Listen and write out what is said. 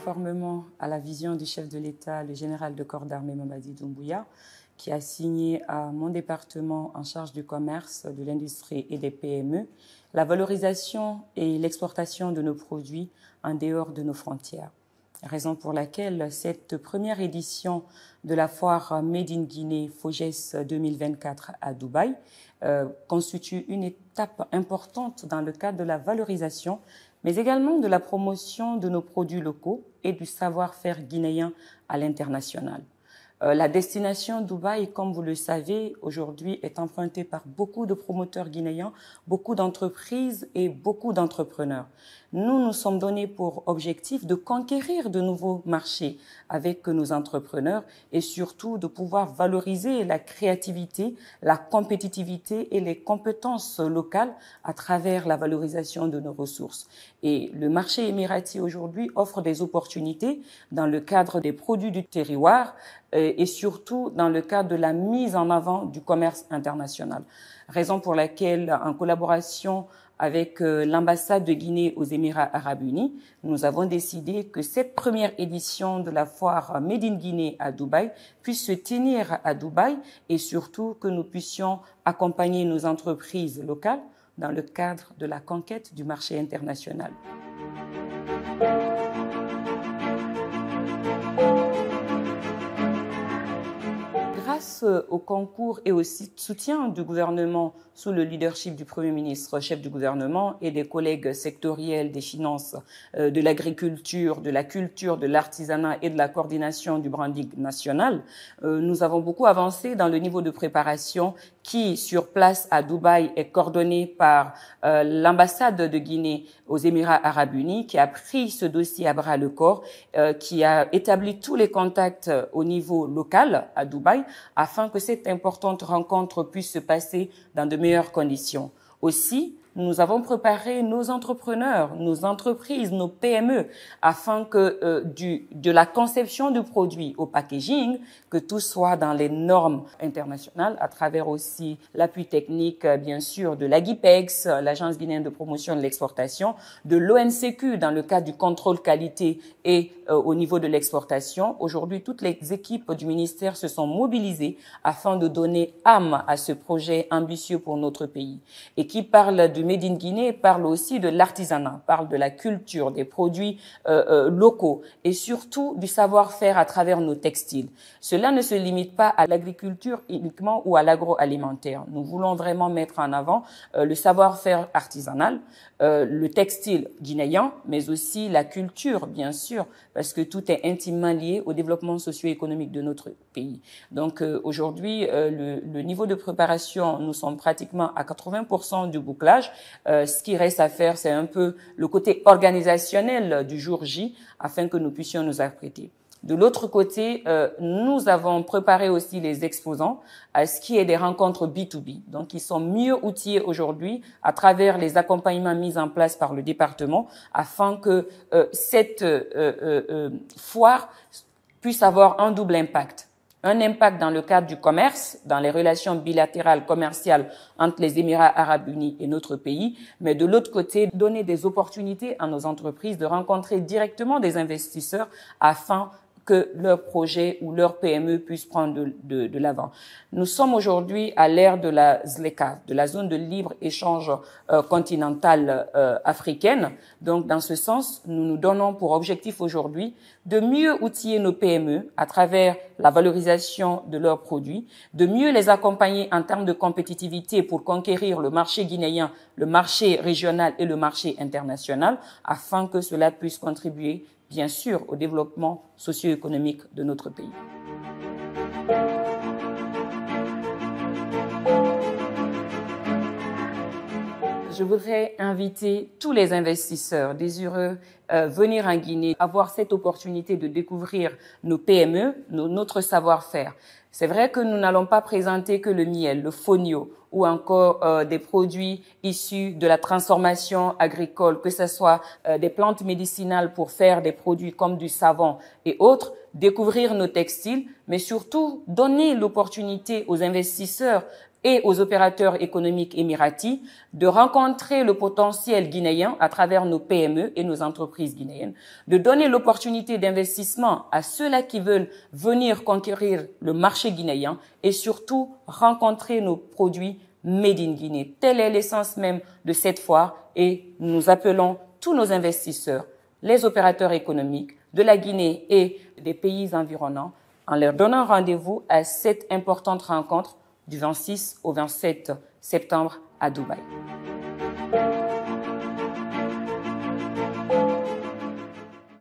conformément à la vision du chef de l'État, le général de corps d'armée Mamadi Doumbouya, qui a signé à mon département en charge du commerce, de l'industrie et des PME, la valorisation et l'exportation de nos produits en dehors de nos frontières. Raison pour laquelle cette première édition de la foire Made in Guinée FOGES 2024 à Dubaï constitue une étape importante dans le cadre de la valorisation, mais également de la promotion de nos produits locaux et du savoir-faire guinéen à l'international. La destination Dubaï, comme vous le savez, aujourd'hui est empruntée par beaucoup de promoteurs guinéens, beaucoup d'entreprises et beaucoup d'entrepreneurs. Nous nous sommes donnés pour objectif de conquérir de nouveaux marchés avec nos entrepreneurs et surtout de pouvoir valoriser la créativité, la compétitivité et les compétences locales à travers la valorisation de nos ressources. Et le marché émirati aujourd'hui offre des opportunités dans le cadre des produits du terroir et surtout dans le cadre de la mise en avant du commerce international. Raison pour laquelle, en collaboration avec l'ambassade de Guinée aux Émirats arabes unis, nous avons décidé que cette première édition de la foire Made in Guinée à Dubaï puisse se tenir à Dubaï et surtout que nous puissions accompagner nos entreprises locales dans le cadre de la conquête du marché international. Grâce au concours et au soutien du gouvernement sous le leadership du Premier ministre, chef du gouvernement, et des collègues sectoriels des finances, de l'agriculture, de la culture, de l'artisanat et de la coordination du branding national, nous avons beaucoup avancé dans le niveau de préparation qui, sur place à Dubaï, est coordonné par l'ambassade de Guinée aux Émirats arabes unis, qui a pris ce dossier à bras le corps, qui a établi tous les contacts au niveau local à Dubaï, afin que cette importante rencontre puisse se passer dans de meilleures conditions. Aussi, nous avons préparé nos entrepreneurs, nos entreprises, nos PME, afin que de la conception du produit au packaging, que tout soit dans les normes internationales, à travers aussi l'appui technique, bien sûr, de l'AGIPEX, l'Agence guinéenne de promotion de l'exportation, de l'ONCQ dans le cadre du contrôle qualité et au niveau de l'exportation. Aujourd'hui, toutes les équipes du ministère se sont mobilisées afin de donner âme à ce projet ambitieux pour notre pays. Et qui parle du Made in Guinée parle aussi de l'artisanat, parle de la culture, des produits locaux et surtout du savoir-faire à travers nos textiles. Cela ne se limite pas à l'agriculture uniquement ou à l'agroalimentaire. Nous voulons vraiment mettre en avant le savoir-faire artisanal, le textile guinéen, mais aussi la culture, bien sûr, parce que tout est intimement lié au développement socio-économique de notre pays. Donc aujourd'hui, le niveau de préparation, nous sommes pratiquement à 80% du bouclage. Ce qui reste à faire, c'est un peu le côté organisationnel du jour J, afin que nous puissions nous apprêter. De l'autre côté, nous avons préparé aussi les exposants à ce qui est des rencontres B2B. Donc, ils sont mieux outillés aujourd'hui à travers les accompagnements mis en place par le département afin que cette foire puisse avoir un double impact. Un impact dans le cadre du commerce, dans les relations bilatérales commerciales entre les Émirats arabes unis et notre pays, mais de l'autre côté, donner des opportunités à nos entreprises de rencontrer directement des investisseurs afin que leur projet ou leur PME puisse prendre de l'avant. Nous sommes aujourd'hui à l'ère de la ZLECA, de la zone de libre-échange continentale africaine. Donc, dans ce sens, nous nous donnons pour objectif aujourd'hui de mieux outiller nos PME à travers la valorisation de leurs produits, de mieux les accompagner en termes de compétitivité pour conquérir le marché guinéen, le marché régional et le marché international, afin que cela puisse contribuer bien sûr au développement socio-économique de notre pays. Je voudrais inviter tous les investisseurs désireux venir en Guinée, avoir cette opportunité de découvrir nos PME, notre savoir-faire. C'est vrai que nous n'allons pas présenter que le miel, le fonio ou encore des produits issus de la transformation agricole, que ce soit des plantes médicinales pour faire des produits comme du savon et autres, découvrir nos textiles, mais surtout donner l'opportunité aux investisseurs et aux opérateurs économiques émiratis de rencontrer le potentiel guinéen à travers nos PME et nos entreprises guinéennes, de donner l'opportunité d'investissement à ceux-là qui veulent venir conquérir le marché guinéen et surtout rencontrer nos produits Made in Guinée. Telle est l'essence même de cette foire et nous appelons tous nos investisseurs, les opérateurs économiques de la Guinée et des pays environnants en leur donnant rendez-vous à cette importante rencontre du 26 au 27 septembre à Dubaï.